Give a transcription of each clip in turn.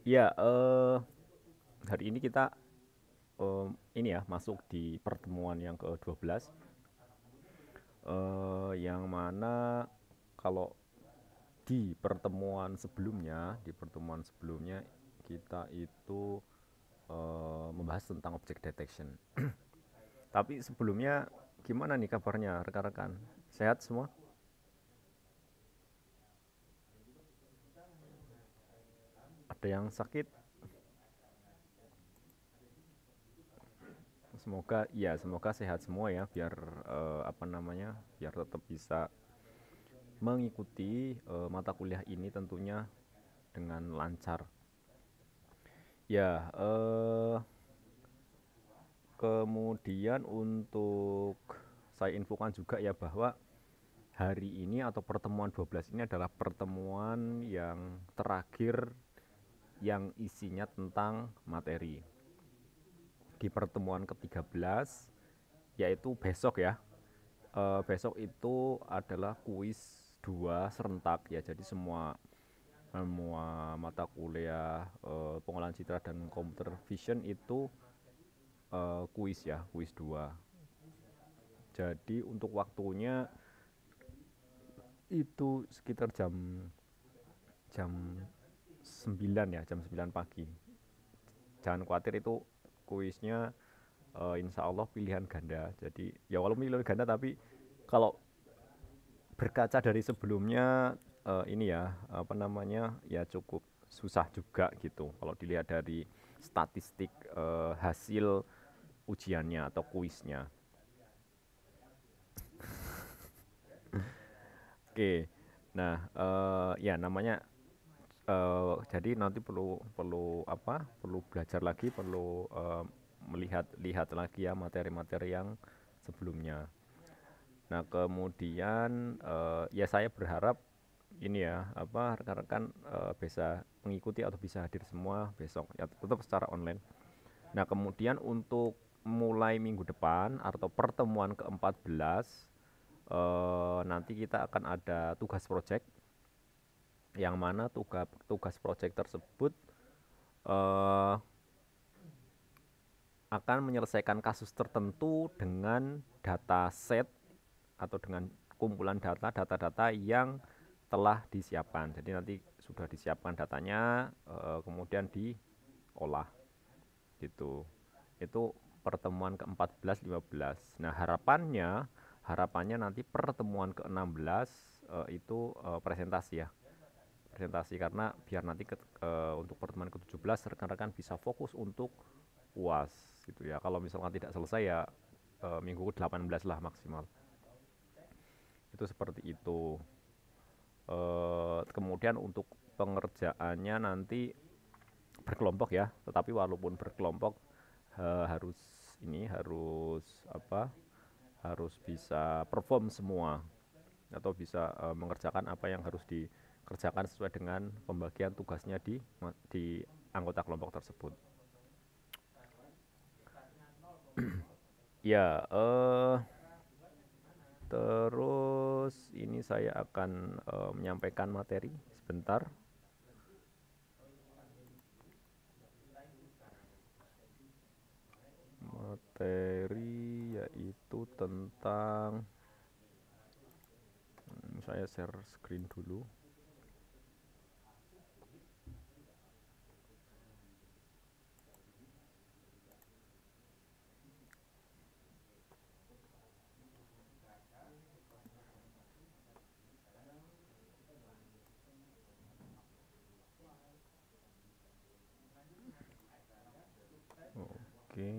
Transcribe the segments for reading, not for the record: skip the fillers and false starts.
Ya, hari ini kita ini ya masuk di pertemuan yang ke-12, yang mana kalau di pertemuan sebelumnya kita itu membahas tentang object detection. Tapi sebelumnya gimana nih kabarnya rekan-rekan? Sehat semua? Ada yang sakit? Semoga sehat semua ya, biar apa namanya, biar tetap bisa mengikuti mata kuliah ini tentunya dengan lancar. Ya, kemudian untuk saya infokan juga ya bahwa hari ini atau pertemuan 12 ini adalah pertemuan yang terakhir yang isinya tentang materi. Di pertemuan ke-13, yaitu besok ya, besok itu adalah kuis 2 serentak ya. Jadi semua semua mata kuliah pengolahan citra dan computer vision itu kuis ya, kuis 2. Jadi untuk waktunya itu sekitar jam jam 9 ya, jam 9 pagi. Jangan khawatir, itu kuisnya insya Allah pilihan ganda. Jadi ya walaupun pilihan ganda, tapi kalau berkaca dari sebelumnya ini ya apa namanya, ya cukup susah juga gitu kalau dilihat dari statistik hasil ujiannya atau kuisnya. Oke, nah ya namanya jadi nanti perlu perlu apa? Perlu belajar lagi, perlu melihat lihat lagi ya materi-materi yang sebelumnya. Nah, kemudian ya saya berharap ini ya apa rekan-rekan bisa mengikuti atau bisa hadir semua besok ya, tetap secara online. Nah, kemudian untuk mulai minggu depan atau pertemuan ke-14, nanti kita akan ada tugas project, yang mana tugas tugas project tersebut eh, akan menyelesaikan kasus tertentu dengan data set atau dengan kumpulan data-data yang telah disiapkan. Jadi nanti sudah disiapkan datanya, kemudian diolah gitu. Itu pertemuan ke-14, 15. Nah, harapannya nanti pertemuan ke-16 itu presentasi ya. Presentasi karena biar nanti untuk pertemuan ke-17 rekan-rekan bisa fokus untuk UAS gitu ya. Kalau misalkan tidak selesai ya minggu ke-18 lah maksimal. Itu seperti itu. Kemudian untuk pengerjaannya nanti berkelompok ya, tetapi walaupun berkelompok harus ini harus apa? Harus bisa perform semua atau bisa mengerjakan apa yang harus dikerjakan sesuai dengan pembagian tugasnya di anggota kelompok tersebut. Ya, terus ini saya akan menyampaikan materi sebentar. Materi yaitu tentang saya share screen dulu. Oke,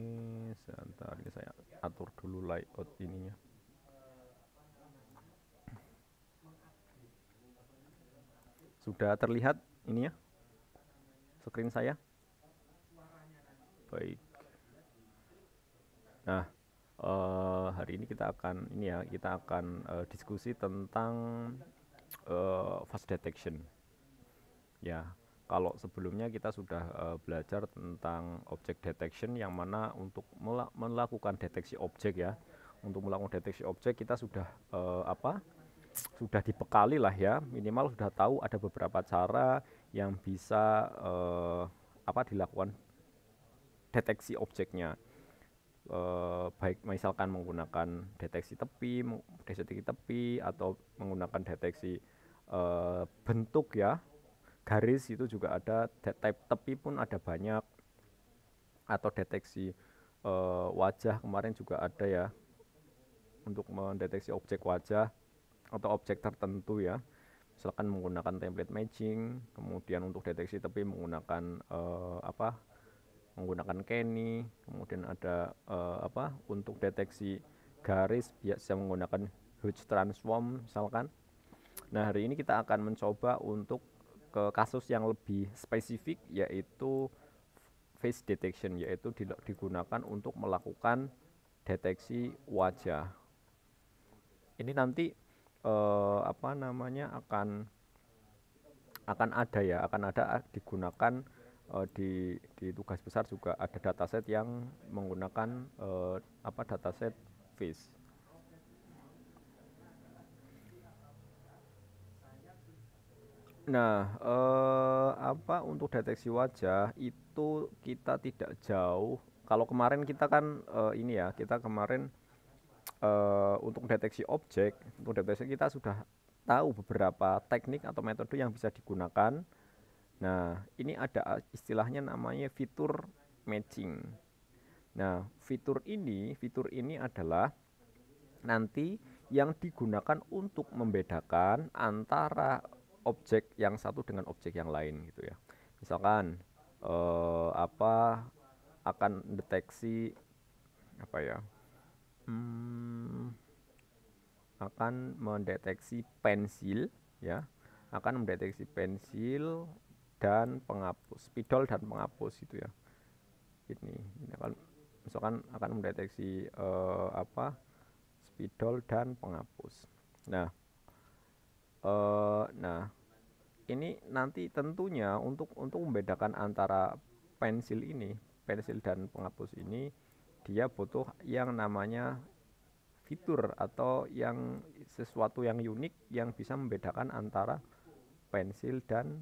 sebentar ini saya atur dulu layout ininya. Sudah terlihat ininya screen saya? Baik. Nah, hari ini kita akan diskusi tentang fast detection. Ya, kalau sebelumnya kita sudah belajar tentang object detection, yang mana untuk melakukan deteksi objek ya. Untuk melakukan deteksi objek kita sudah apa? sudah dibekali lah ya, minimal sudah tahu ada beberapa cara yang bisa dilakukan deteksi objeknya. Baik misalkan menggunakan deteksi tepi atau menggunakan deteksi bentuk ya, garis itu juga ada, tepi pun ada banyak, atau deteksi wajah kemarin juga ada ya, untuk mendeteksi objek wajah atau objek tertentu ya, misalkan menggunakan template matching. Kemudian untuk deteksi tepi menggunakan menggunakan Kenny. Kemudian ada untuk deteksi garis biasa menggunakan Hodge transform misalkan. Nah, hari ini kita akan mencoba untuk ke kasus yang lebih spesifik, yaitu face detection, yaitu digunakan untuk melakukan deteksi wajah. Ini nanti akan ada digunakan di tugas besar juga ada dataset yang menggunakan dataset face. Nah, untuk deteksi wajah itu kita tidak jauh. Kalau kemarin kita kan kita kemarin untuk deteksi objek, untuk deteksi kita sudah tahu beberapa teknik atau metode yang bisa digunakan. Nah, ini ada istilahnya namanya fitur matching. Nah, fitur ini adalah nanti yang digunakan untuk membedakan antara objek yang satu dengan objek yang lain gitu ya. Misalkan akan deteksi akan mendeteksi pensil ya, akan mendeteksi pensil dan penghapus, spidol dan penghapus gitu ya. Ini kan misalkan akan mendeteksi spidol dan penghapus. Nah, ini nanti tentunya untuk membedakan antara pensil dan penghapus ini, dia butuh yang namanya fitur atau yang sesuatu yang unik yang bisa membedakan antara pensil dan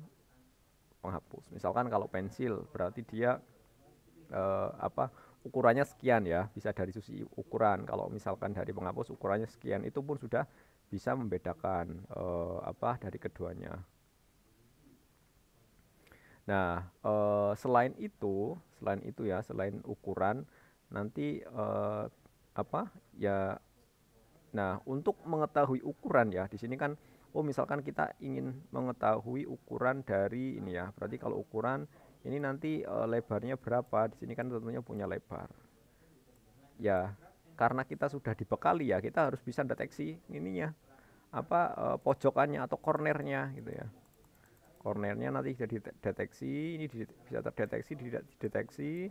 penghapus. Misalkan kalau pensil berarti dia ukurannya sekian ya, bisa dari sisi ukuran. Kalau misalkan dari penghapus ukurannya sekian, itu pun sudah bisa membedakan dari keduanya. Nah, selain itu ya, selain ukuran nanti nah, untuk mengetahui ukuran ya, di sini kan misalkan kita ingin mengetahui ukuran dari ini ya, berarti kalau ukuran ini nanti lebarnya berapa, di sini kan tentunya punya lebar. Ya, karena kita sudah dibekali ya, kita harus bisa deteksi ininya pojokannya atau cornernya gitu ya. Cornernya nanti bisa dideteksi, ini bisa dideteksi,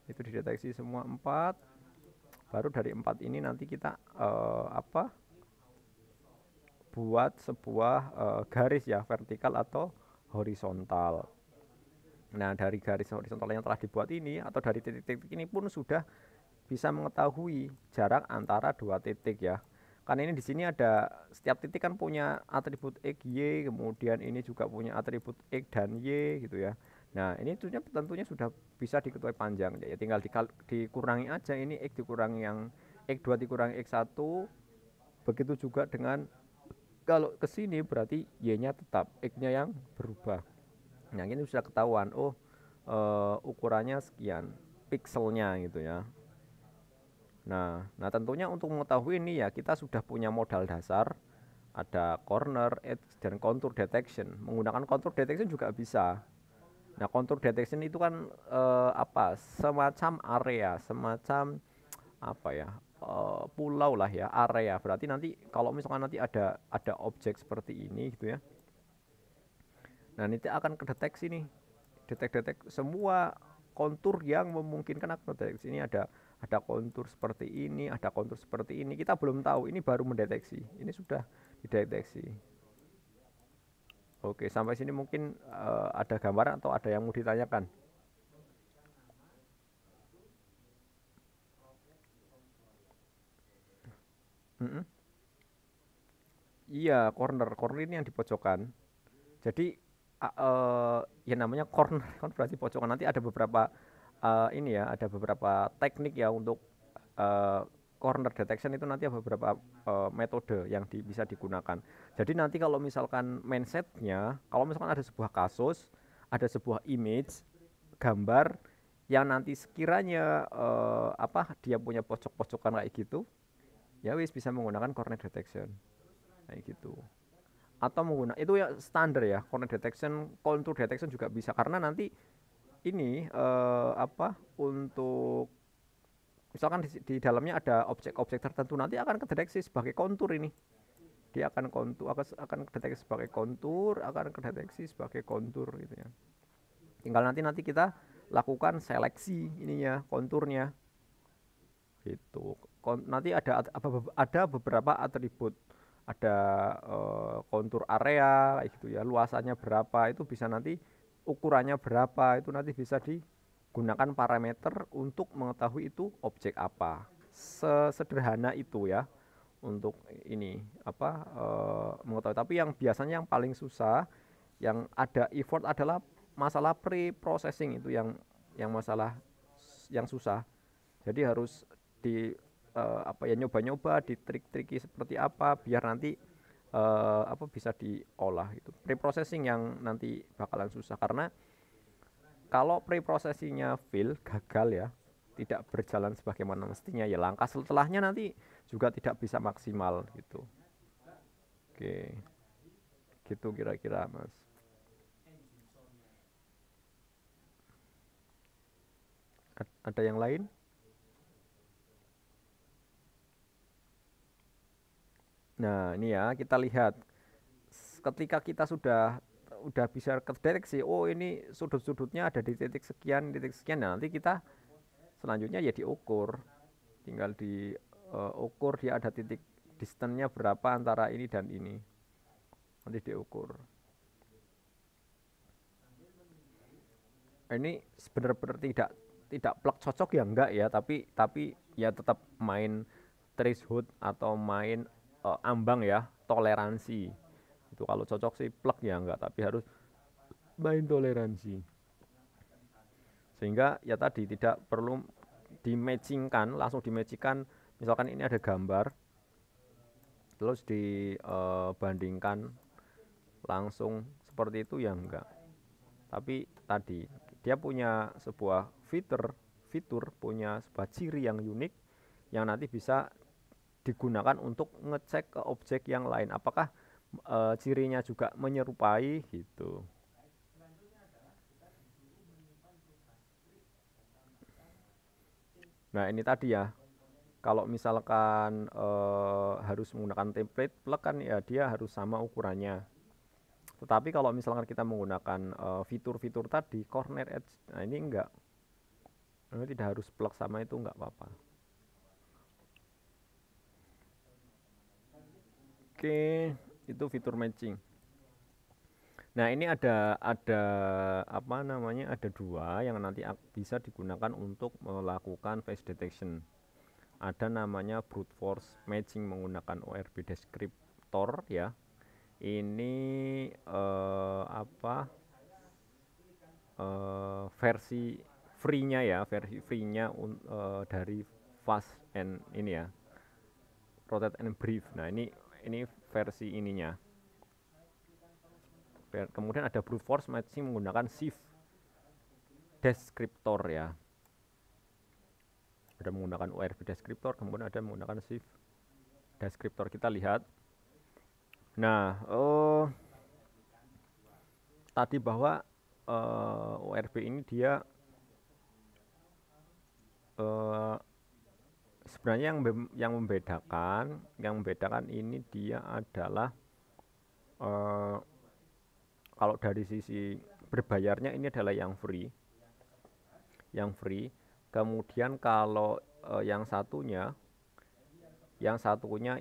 itu dideteksi semua 4. Baru dari 4 ini nanti kita buat sebuah garis ya, vertikal atau horizontal. Nah, dari garis horizontal yang telah dibuat ini atau dari titik-titik ini pun sudah bisa mengetahui jarak antara 2 titik ya. Kan ini di sini ada, setiap titik kan punya atribut X, Y, kemudian ini juga punya atribut X dan Y gitu ya. Nah, ini tentunya sudah bisa diketahui panjang ya, tinggal dikurangi aja, ini X dikurangi yang X2 dikurangi X1. Begitu juga dengan kalau ke sini berarti Y-nya tetap, X-nya yang berubah. Nah, ini sudah ketahuan, ukurannya sekian pikselnya gitu ya. Nah, tentunya untuk mengetahui ini ya, kita sudah punya modal dasar, ada corner, edge, dan contour detection. Menggunakan contour detection juga bisa. Nah, contour detection itu kan semacam area, semacam pulau lah ya, area. Berarti nanti kalau misalkan nanti ada objek seperti ini gitu ya. Nah, nanti akan kedeteksi nih, detek semua kontur yang memungkinkan aku deteksi. Ini ada kontur seperti ini, ada kontur seperti ini. Kita belum tahu, ini baru mendeteksi. Ini sudah dideteksi. Oke, sampai sini mungkin ada gambaran atau ada yang mau ditanyakan? Iya, corner ini yang di pojokan. Jadi ya namanya corner kan berarti pojokan. Nanti ada beberapa ini ya, ada beberapa teknik ya untuk eh, corner detection itu nanti ada beberapa metode yang bisa digunakan. Jadi nanti kalau misalkan mindsetnya, kalau misalkan ada sebuah kasus, ada sebuah image, gambar yang nanti sekiranya apa dia punya pojok-pojokan kayak gitu, ya wis bisa menggunakan corner detection kayak gitu. Atau menggunakan itu ya standar ya, corner detection, contour detection juga bisa karena nanti ini apa untuk misalkan di dalamnya ada objek-objek tertentu nanti akan kedeteksi sebagai kontur ini. Dia akan kontur akan kedeteksi sebagai kontur, akan kedeteksi sebagai kontur gitu ya. Tinggal nanti kita lakukan seleksi ininya, konturnya. Gitu. Nanti ada beberapa atribut, ada kontur area kayak gitu ya, luasannya berapa itu bisa nanti ukurannya berapa itu nanti bisa digunakan parameter untuk mengetahui itu objek apa. Sesederhana itu ya untuk ini apa mengetahui. Tapi yang biasanya yang paling susah, yang ada effort adalah masalah pre-processing itu yang masalah yang susah. Jadi harus di apa ya nyoba-nyoba di trik-triki seperti apa biar nanti apa bisa diolah itu. Pre-processing yang nanti bakalan susah karena kalau pre-processingnya fail, gagal ya, tidak berjalan sebagaimana mestinya ya langkah setelahnya nanti juga tidak bisa maksimal gitu. Oke, gitu kira-kira Mas. Ada yang lain? Nah, ini ya kita lihat ketika kita udah bisa kedeteksi, oh ini sudut-sudutnya ada di titik sekian. Nah, nanti kita selanjutnya ya diukur, tinggal diukur dia ada titik distance-nya berapa antara ini dan ini, nanti diukur. Ini benar-benar tidak plek cocok ya enggak ya, tapi ya tetap main threshold atau main ambang ya, toleransi. Itu kalau cocok sih plek ya enggak, tapi harus main toleransi. Sehingga ya tadi tidak perlu langsung dimatchingkan. Misalkan ini ada gambar, terus dibandingkan langsung seperti itu ya enggak. Tapi tadi dia punya sebuah fitur punya sebuah ciri yang unik yang nanti bisa digunakan untuk ngecek ke objek yang lain apakah cirinya juga menyerupai gitu. Nah ini tadi ya, kalau misalkan harus menggunakan template plug kan ya dia harus sama ukurannya. Tetapi kalau misalkan kita menggunakan fitur-fitur tadi corner edge, nah ini enggak, ini tidak harus plug sama itu enggak apa-apa. Oke, itu fitur matching. Nah ini ada apa namanya, ada dua yang nanti bisa digunakan untuk melakukan face detection. Ada namanya brute force matching menggunakan ORB descriptor ya. Ini apa versi free-nya ya, versi free-nya dari fast and ini ya, rotate and brief. Nah ini versi ininya. Kemudian ada brute force matching menggunakan shift descriptor ya. Ada menggunakan ORB descriptor, kemudian ada menggunakan shift descriptor. Kita lihat. Nah, tadi bahwa ORB ini dia sebenarnya yang membedakan ini dia adalah kalau dari sisi berbayarnya ini adalah yang free. Kemudian kalau yang satunya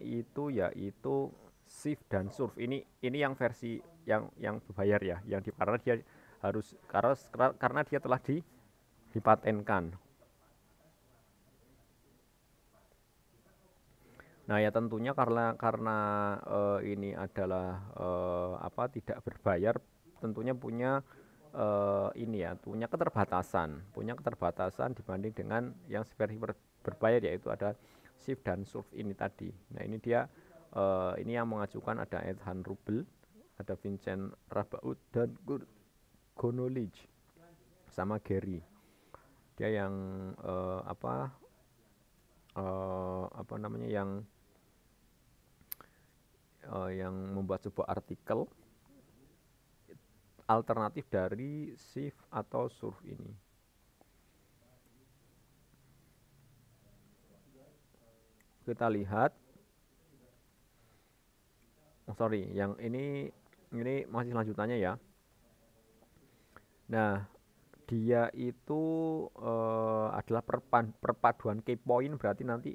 itu yaitu shift dan surf. Ini yang versi yang berbayar ya, karena dia harus karena dia telah dipatenkan. Nah, ya tentunya karena ini adalah apa tidak berbayar, tentunya punya ini ya, punya keterbatasan dibanding dengan yang seversi berbayar, yaitu ada shift dan surf ini tadi. Nah, ini dia ini yang mengajukan ada Ethan Rubel, ada Vincent Rabaut dan Gonolij sama Gary. Dia yang apa namanya yang membuat sebuah artikel alternatif dari shift atau surf ini. Kita lihat, oh sorry, yang ini masih lanjutannya ya. Nah, dia itu adalah perpaduan key point, berarti nanti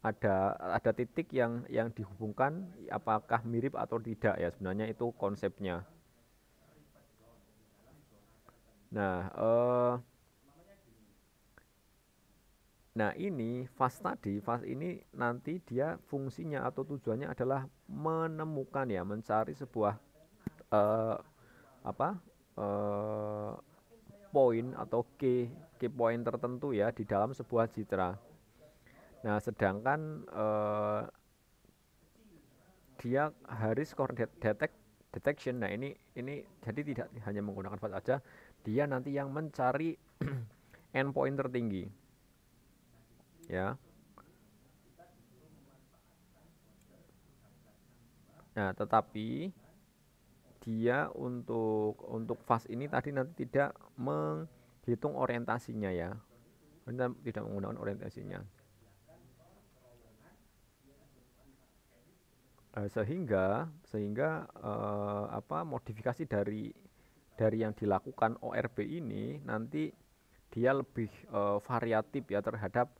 ada titik yang dihubungkan, apakah mirip atau tidak ya, sebenarnya itu konsepnya. Nah, ini fast ini nanti dia fungsinya atau tujuannya adalah menemukan ya, mencari sebuah eh, apa eh, poin atau key point tertentu ya di dalam sebuah citra. Nah, sedangkan dia Harris coordinate detection. Nah, ini jadi tidak hanya menggunakan fast saja, dia nanti yang mencari endpoint tertinggi. Ya. Nah, tetapi dia untuk fast ini tadi nanti tidak menghitung orientasinya ya. Tidak menggunakan orientasinya. Sehingga apa modifikasi dari yang dilakukan ORB ini nanti dia lebih variatif ya terhadap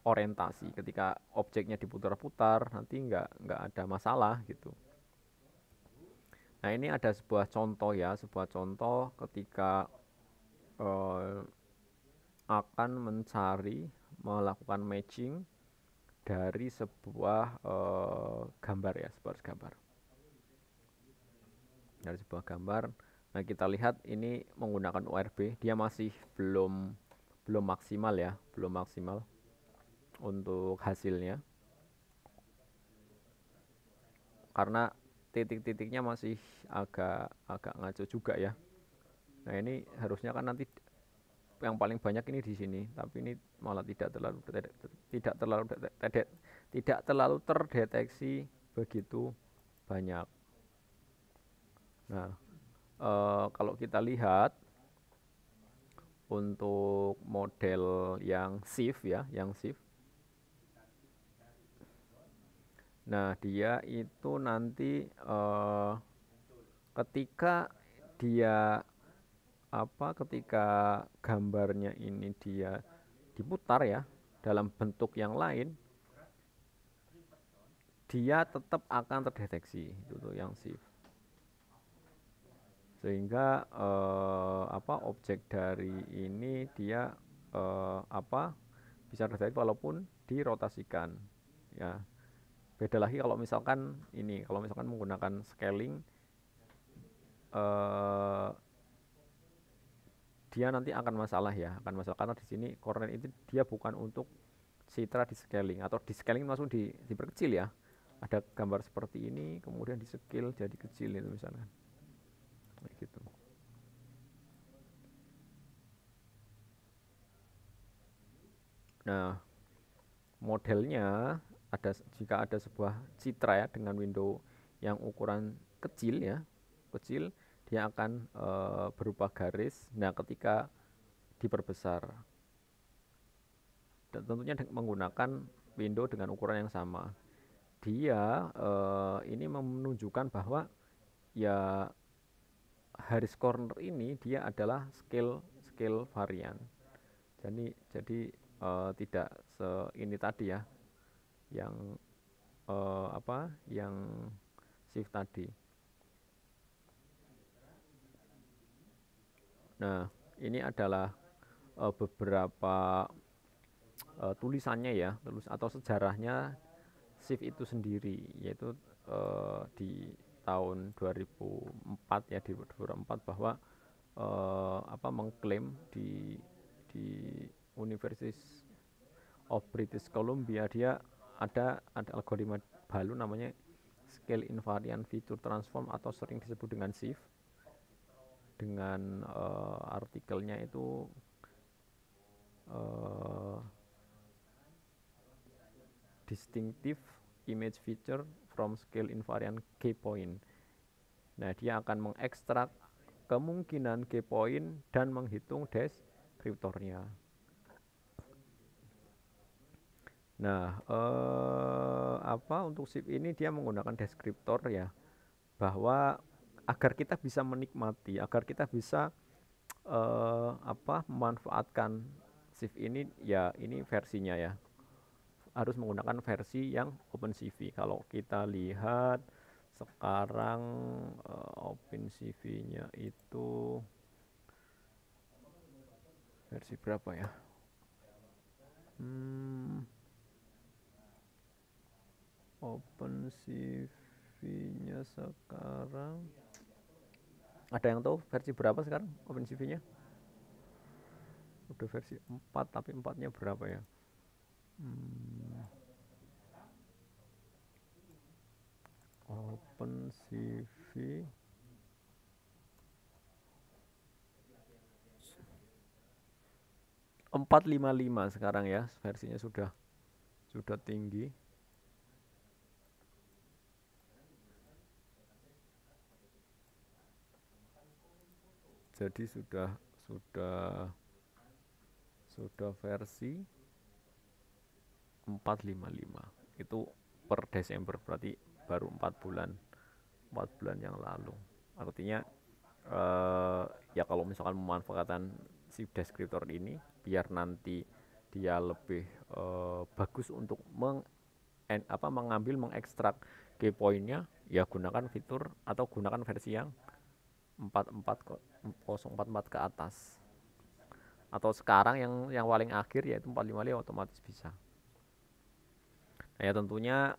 orientasi. Ketika objeknya diputar-putar nanti nggak ada masalah gitu. Nah, ini ada sebuah contoh ya, sebuah contoh ketika akan melakukan matching dari sebuah gambar ya, sebuah gambar. Dari sebuah gambar. Nah, kita lihat ini menggunakan ORB, dia masih belum maksimal ya, belum maksimal untuk hasilnya. Karena titik-titiknya masih agak ngaco juga ya. Nah, ini harusnya kan nanti yang paling banyak ini di sini, tapi ini malah tidak terlalu terdeteksi begitu banyak. Nah, kalau kita lihat untuk model yang shift ya, yang shift. Nah, dia itu nanti ketika dia ketika gambarnya ini dia diputar ya dalam bentuk yang lain, dia tetap akan terdeteksi, itu tuh yang shift. Sehingga objek dari ini dia bisa terdeteksi walaupun dirotasikan ya. Beda lagi kalau misalkan menggunakan scaling, dia nanti akan masalah karena di sini koordinat itu dia bukan untuk citra di scaling, atau di scaling langsung diperkecil ya. Ada gambar seperti ini kemudian di scale jadi kecil itu misalnya. Kayak gitu. Nah, modelnya jika ada sebuah citra ya dengan window yang ukuran kecil ya, dia akan berupa garis. Nah, ketika diperbesar, dan tentunya menggunakan window dengan ukuran yang sama, dia ini menunjukkan bahwa ya Harris corner ini dia adalah scale varian. Jadi tidak ini tadi ya, yang yang shift tadi. Nah, ini adalah beberapa tulisannya ya, atau sejarahnya shift itu sendiri, yaitu di tahun 2004 ya, di 2004 bahwa mengklaim di University of British Columbia dia ada algoritma baru namanya scale invariant feature transform atau sering disebut dengan SIF. Dengan artikelnya itu distinctive image feature from scale invariant key point. Nah, dia akan mengekstrak kemungkinan key point dan menghitung deskriptornya. Nah, untuk SIF ini dia menggunakan deskriptor ya, bahwa agar kita bisa menikmati, agar kita bisa memanfaatkan SIF ini ya, ini versinya ya, harus menggunakan versi yang OpenCV. Kalau kita lihat sekarang OpenCV-nya itu versi berapa ya? OpenCV-nya sekarang ada yang tahu versi berapa sekarang OpenCV-nya? Udah versi 4, tapi 4-nya berapa ya? OpenCV 455 sekarang ya, versinya sudah tinggi. Jadi sudah versi 455. Itu per Desember, berarti baru 4 bulan yang lalu. Artinya ya kalau misalkan memanfaatkan si deskriptor ini biar nanti dia lebih bagus untuk mengekstrak key point-nya, ya gunakan fitur atau gunakan versi yang 044 ke atas. Atau sekarang yang paling akhir yaitu 455 otomatis bisa. Nah, ya tentunya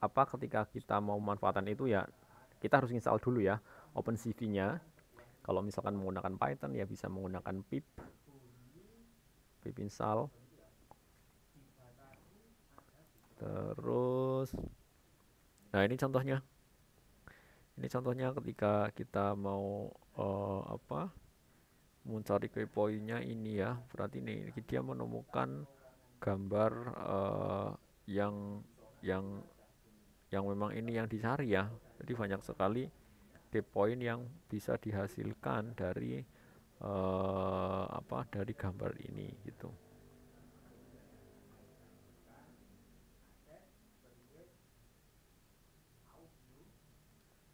ketika kita mau memanfaatkan itu ya kita harus install dulu ya OpenCV-nya. Kalau misalkan menggunakan Python ya bisa menggunakan pip install. Terus nah ini contohnya ketika kita mau mencari key point-nya ini ya, berarti nih dia menemukan gambar yang memang ini yang dicari ya. Jadi banyak sekali key point yang bisa dihasilkan dari dari gambar ini gitu.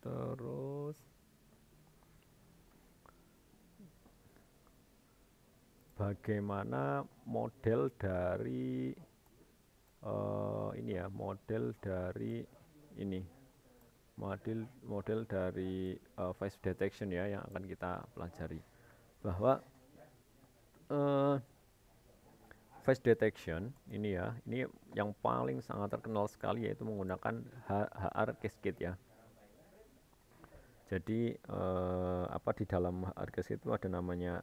Terus bagaimana model dari model dari face detection ya yang akan kita pelajari, bahwa face detection ini yang paling sangat terkenal sekali yaitu menggunakan HR cascade ya. Jadi di dalam HR cascade itu ada namanya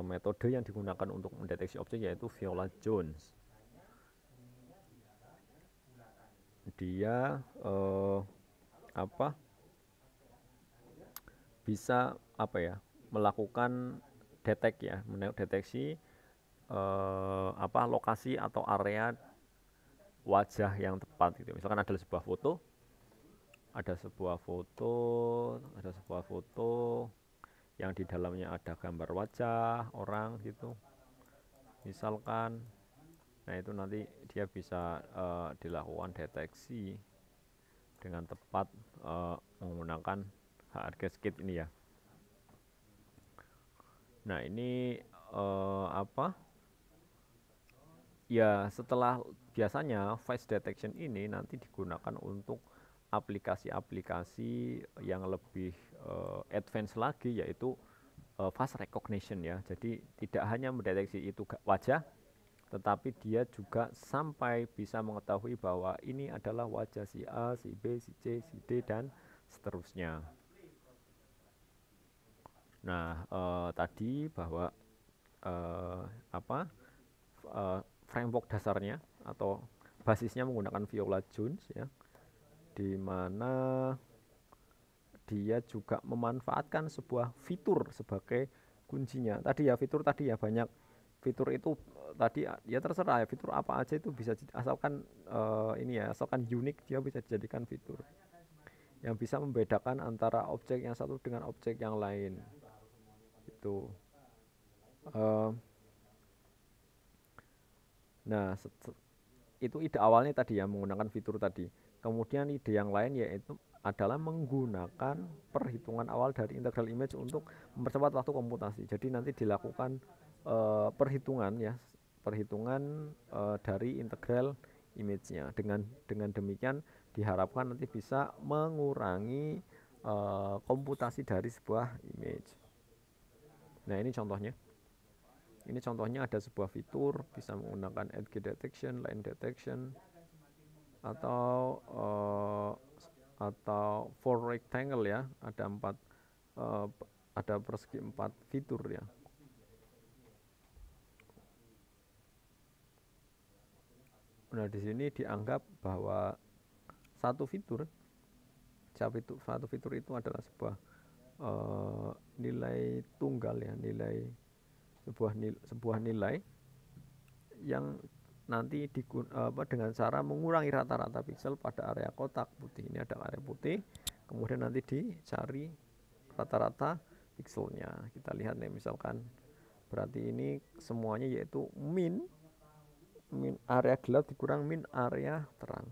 metode yang digunakan untuk mendeteksi objek yaitu Viola-Jones. Dia bisa melakukan deteksi lokasi atau area wajah yang tepat gitu. Misalkan ada sebuah foto yang di dalamnya ada gambar wajah orang gitu misalkan. Nah, itu nanti dia bisa dilakukan deteksi dengan tepat menggunakan HR cascade ini ya. Nah, ini ya setelah biasanya face detection ini nanti digunakan untuk aplikasi-aplikasi yang lebih advance lagi, yaitu face recognition ya. Jadi tidak hanya mendeteksi itu wajah, tetapi dia juga sampai bisa mengetahui bahwa ini adalah wajah si A, si B, si C, si D, dan seterusnya. Nah, tadi bahwa eh, apa framework dasarnya atau basisnya menggunakan Viola Jones ya, di mana dia juga memanfaatkan sebuah fitur sebagai kuncinya. Tadi ya fitur tadi ya banyak fitur itu tadi ya terserah ya fitur apa aja itu bisa asalkan ini ya asalkan unik dia bisa dijadikan fitur yang bisa membedakan antara objek yang satu dengan objek yang lain itu. Uh, nah itu ide awalnya tadi ya menggunakan fitur tadi. Kemudian ide yang lain yaitu adalah menggunakan perhitungan awal dari integral image untuk mempercepat waktu komputasi. Jadi nanti dilakukan perhitungan ya, perhitungan dari integral image-nya. Dengan demikian diharapkan nanti bisa mengurangi komputasi dari sebuah image. Nah, ini contohnya. Ini contohnya ada sebuah fitur bisa menggunakan edge detection, line detection, atau for rectangle ya, ada ada persegi 4 fitur ya. Nah, di sini dianggap bahwa satu fitur itu adalah sebuah nilai tunggal ya, sebuah nilai yang nanti dengan cara mengurangi rata-rata piksel pada area kotak putih. Ini ada area putih, kemudian nanti dicari rata-rata pikselnya. Kita lihat nih misalkan, berarti ini semuanya yaitu min area gelap dikurang min area terang.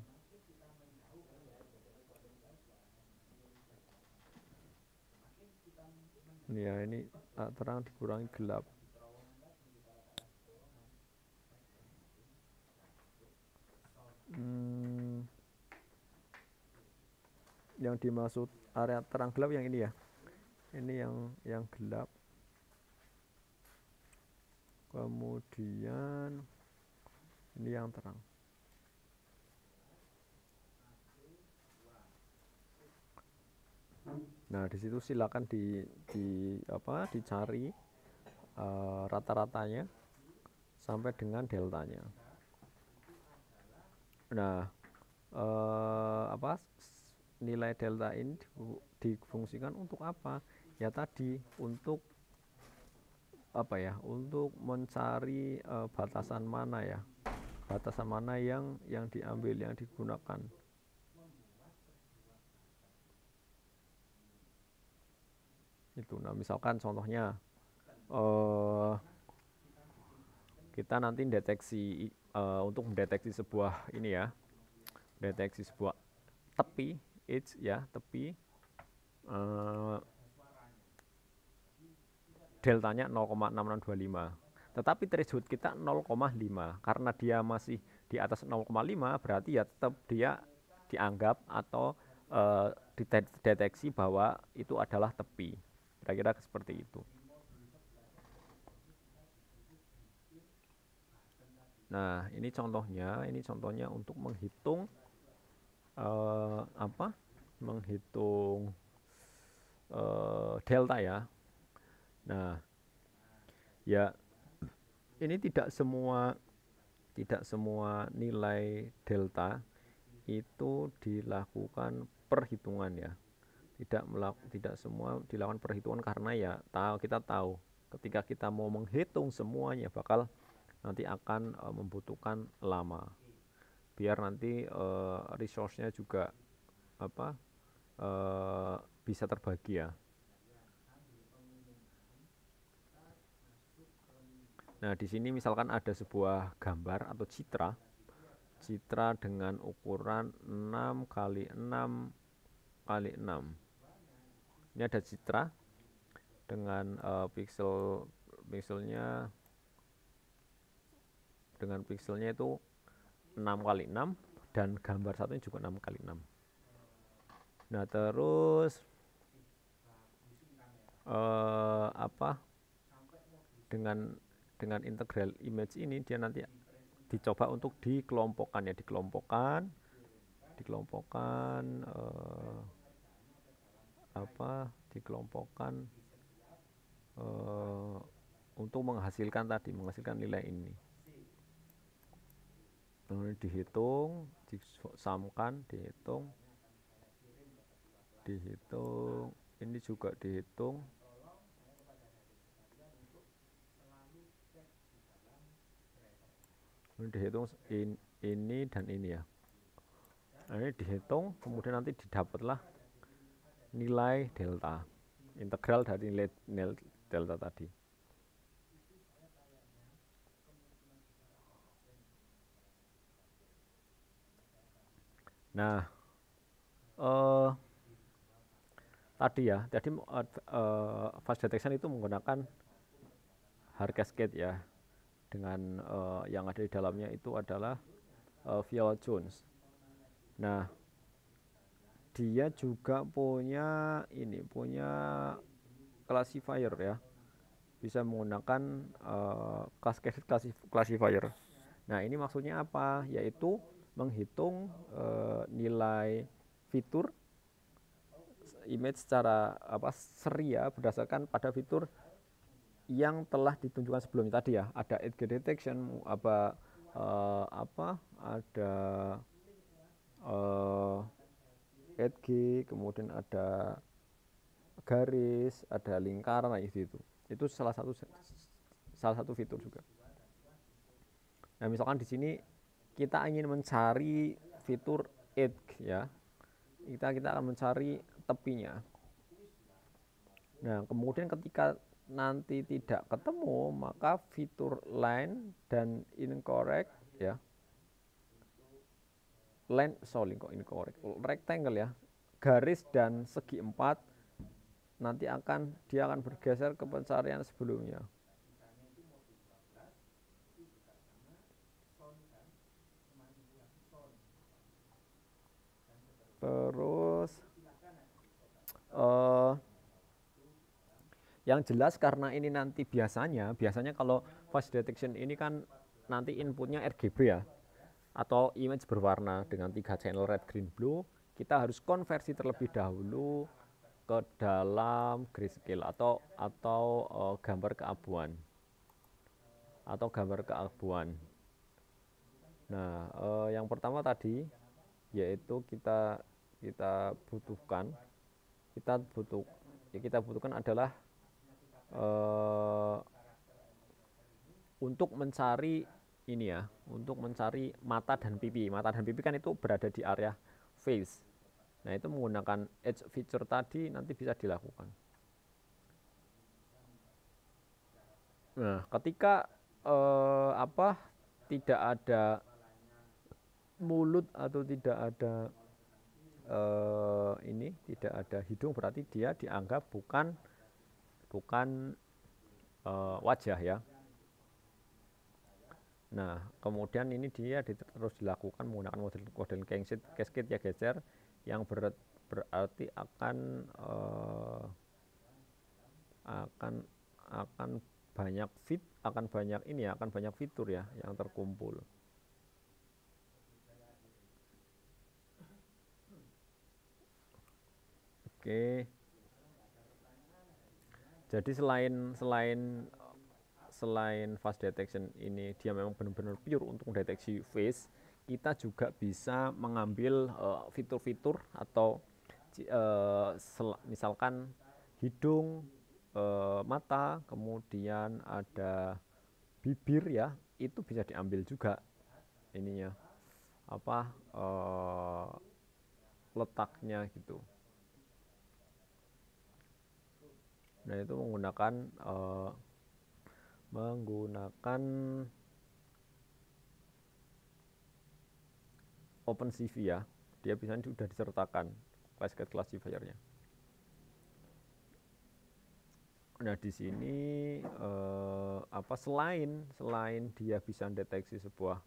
Ya, ini terang dikurangi gelap. Yang dimaksud area terang gelap yang ini ya. Ini yang gelap. Kemudian ini yang terang. Nah, di situ silakan dicari rata-ratanya sampai dengan deltanya. Nah, nilai delta ini difungsikan untuk apa? Ya tadi untuk untuk mencari batasan mana yang diambil, yang digunakan. Itu. Nah, misalkan contohnya kita nanti deteksi untuk mendeteksi sebuah ini ya, deteksi sebuah tepi edge ya, tepi deltanya 0,6625. Tetapi threshold kita 0,5. Karena dia masih di atas 0,5 berarti ya tetap dia dianggap atau dideteksi bahwa itu adalah tepi. Kira-kira seperti itu. Nah, ini contohnya untuk menghitung menghitung delta ya. Nah, ya ini tidak semua nilai delta itu dilakukan perhitungan ya. Tidak semua dilakukan perhitungan karena ya kita tahu ketika kita mau menghitung semuanya bakal nanti akan membutuhkan lama. Biar nanti resource-nya juga bisa terbagi ya. Nah, di sini misalkan ada sebuah gambar atau citra dengan ukuran 6 kali 6 kali 6. Ini ada citra dengan pikselnya itu 6 kali 6 dan gambar satunya juga 6 kali 6. Nah, terus dengan integral image ini dia nanti dicoba untuk dikelompokkan ya, dikelompokkan dikelompokkan untuk menghasilkan nilai ini. Kemudian dihitung, disamkan, dihitung, ini juga dihitung. Ini dihitung ini dan ini ya. Nah, ini dihitung, kemudian nanti didapatlah nilai delta, integral dari nilai delta tadi. Nah, tadi fast detection itu menggunakan Haar cascade ya, dengan yang ada di dalamnya itu adalah Viala-Jones. Nah, dia juga punya classifier ya, bisa menggunakan cascade classifier. Nah, ini maksudnya apa? Yaitu menghitung nilai fitur image secara seri ya, berdasarkan pada fitur yang telah ditunjukkan sebelumnya tadi ya. Ada edge detection, ada edge, kemudian ada garis, ada lingkaran, nah itu salah satu fitur juga. Nah, misalkan di sini kita ingin mencari fitur edge ya, kita akan mencari tepinya. Nah, kemudian ketika nanti tidak ketemu, maka fitur line dan incorrect ya, rectangle ya, garis dan segi 4, nanti dia akan bergeser ke pencarian sebelumnya. Terus yang jelas karena ini nanti biasanya kalau fast detection ini kan nanti inputnya RGB ya, atau image berwarna dengan 3 channel red, green, blue. Kita harus konversi terlebih dahulu ke dalam grayscale atau gambar keabuan Nah, yang pertama tadi yaitu kita butuhkan adalah untuk mencari mata dan pipi. Mata dan pipi kan itu berada di area face. Nah, itu menggunakan edge feature tadi nanti bisa dilakukan. Nah, ketika tidak ada mulut atau tidak ada tidak ada hidung, berarti dia dianggap bukan wajah ya. Nah, kemudian ini dia terus dilakukan menggunakan model cascade ya, geser, yang berarti akan banyak fitur ya yang terkumpul. Oke. Jadi selain fast detection ini dia memang benar-benar pure untuk mendeteksi face, kita juga bisa mengambil fitur-fitur atau misalkan hidung, mata, kemudian ada bibir ya, itu bisa diambil juga ininya letaknya gitu. Nah, itu menggunakan OpenCV ya, dia biasanya sudah disertakan cascade classifiernya. Nah, di sini selain dia bisa mendeteksi sebuah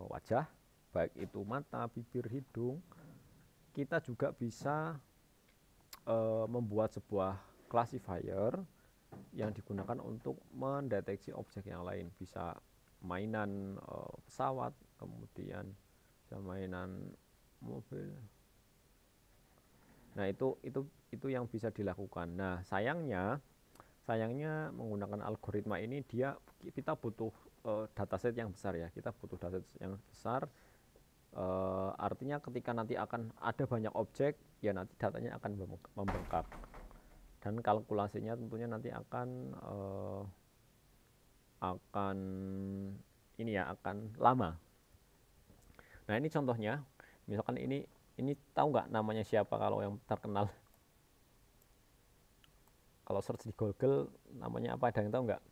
wajah, baik itu mata, bibir, hidung, kita juga bisa membuat sebuah classifier yang digunakan untuk mendeteksi objek yang lain. Bisa mainan pesawat, kemudian bisa mainan mobil. Nah, itu yang bisa dilakukan. Nah, sayangnya menggunakan algoritma ini kita butuh dataset yang besar ya. Kita butuh dataset yang besar. Artinya ketika nanti akan ada banyak objek, ya nanti datanya akan membengkak. Dan kalkulasinya tentunya nanti akan ini ya, akan lama. Nah, ini contohnya. Misalkan ini tahu nggak namanya siapa kalau yang terkenal? Kalau search di Google namanya apa, ada yang tahu nggak?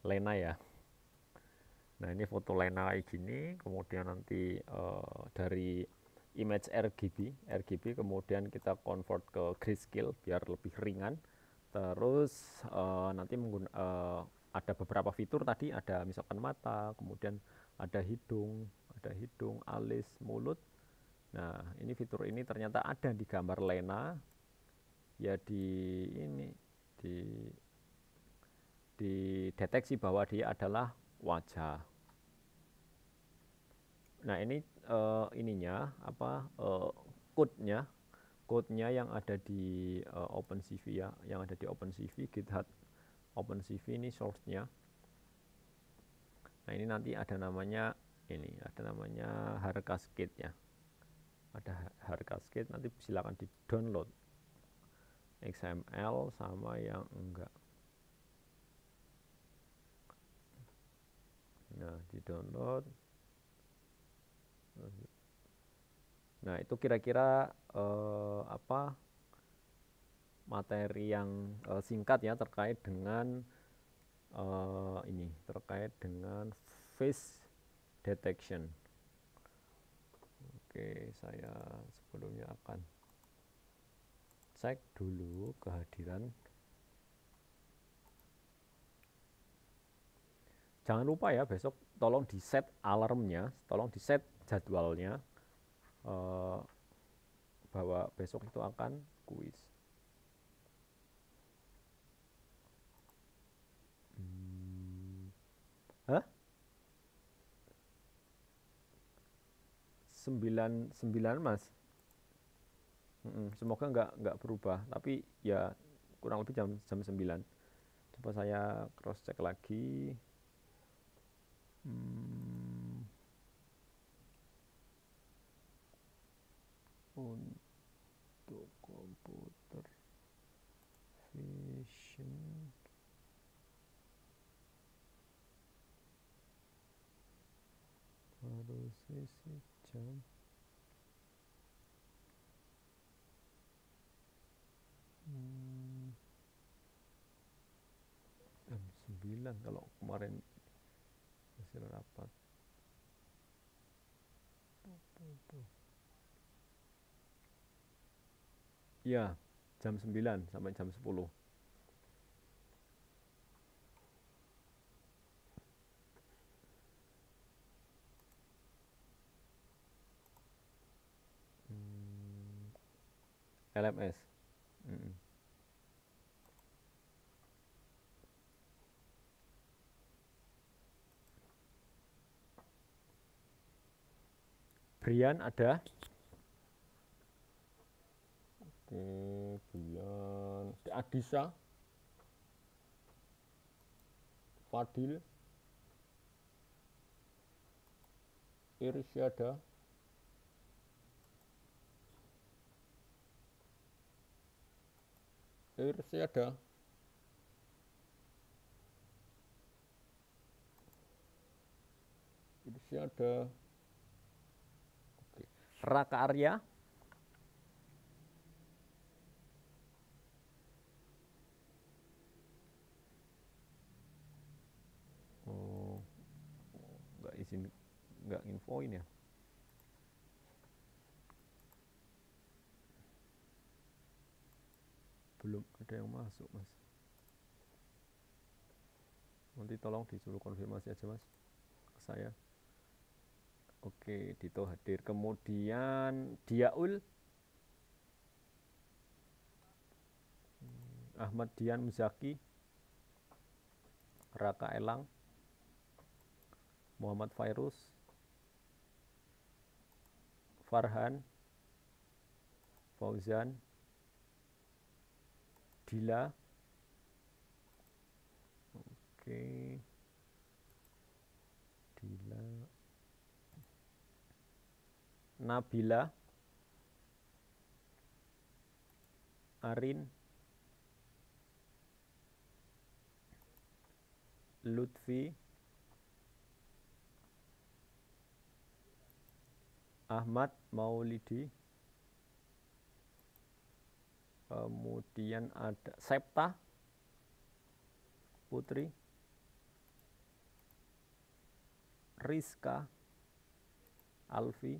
Lena ya. Nah, ini foto Lena kayak gini, kemudian nanti dari image RGB kemudian kita convert ke grayscale biar lebih ringan. Terus nanti ada beberapa fitur tadi, ada misalkan mata, kemudian ada hidung, alis, mulut. Nah, ini fitur ini ternyata ada di gambar Lena. Ya dideteksi bahwa dia adalah wajah. Nah, ini ininya apa code-nya yang ada di OpenCV ya, yang ada di OpenCV, GitHub OpenCV ini source-nya. Nah, ini nanti ada namanya Harcascade ya. Ada Harcascade, nanti silakan di-download XML sama yang enggak. Nah, di-download. Nah, itu kira-kira materi yang singkat ya terkait dengan face detection. Oke, saya sebelumnya akan cek dulu kehadiran. Jangan lupa ya, besok tolong di set alarmnya, tolong di set jadwalnya bahwa besok itu akan kuis. Hah? 9 Mas. Semoga nggak berubah, tapi ya kurang lebih jam 9. Coba saya cross check lagi. Untuk komputer vision harusnya sih jam 9 kalau kemarin hasil rapat. Ya, jam 9 sampai jam 10. LMS. Brian ada? Oke, Brian. Adisa, Fadil, Irsyada, Oke. Raka Arya, nggak infoin ya. Belum ada yang masuk Mas. Nanti tolong disuruh konfirmasi aja Mas ke saya. Oke, Dito hadir. Kemudian Diaul, Ahmad Dian Muzaki, Raka Elang, Muhammad Fairuz, Farhan, Fauzan, Dila, oke, Dila, Nabila, Arin, Lutfi, Ahmad Maulidi, kemudian ada Septa Putri, Rizka, Alfi,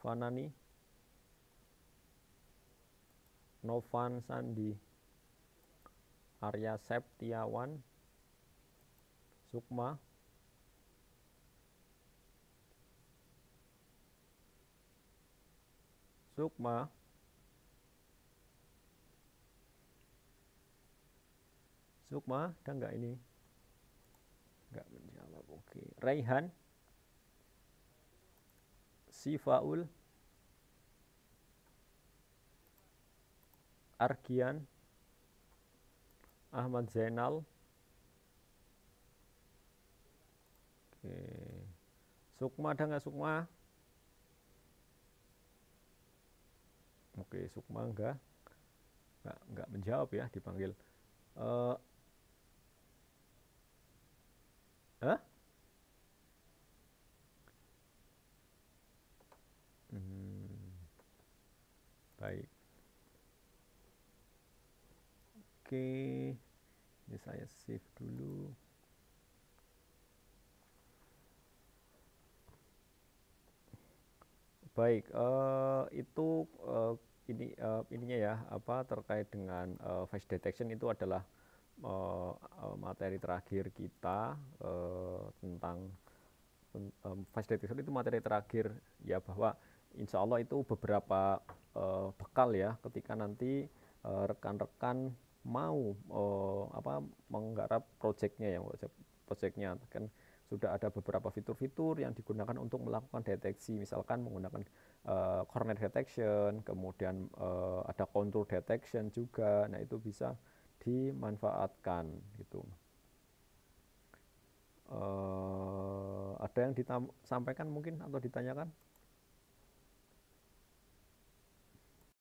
Fanani, Novan Sandi, Arya Septiawan, Sukma, Sukma, Sukma, ada nggak ini? Nggak menjawab, oke. Raihan, Sifaul, Argian, Ahmad Zainal, oke. Sukma, ada nggak Sukma? Oke, Sukma nggak menjawab ya, dipanggil. Hah? Baik. Oke, ini saya save dulu. Baik, itu ininya ya, apa terkait dengan face detection itu adalah materi terakhir kita tentang face detection itu materi terakhir ya, bahwa insya Allah itu beberapa bekal ya ketika nanti rekan-rekan mau menggarap proyeknya kan sudah ada beberapa fitur-fitur yang digunakan untuk melakukan deteksi, misalkan menggunakan corner detection, kemudian ada contour detection juga. Nah, itu bisa dimanfaatkan gitu. Ada yang disampaikan mungkin atau ditanyakan?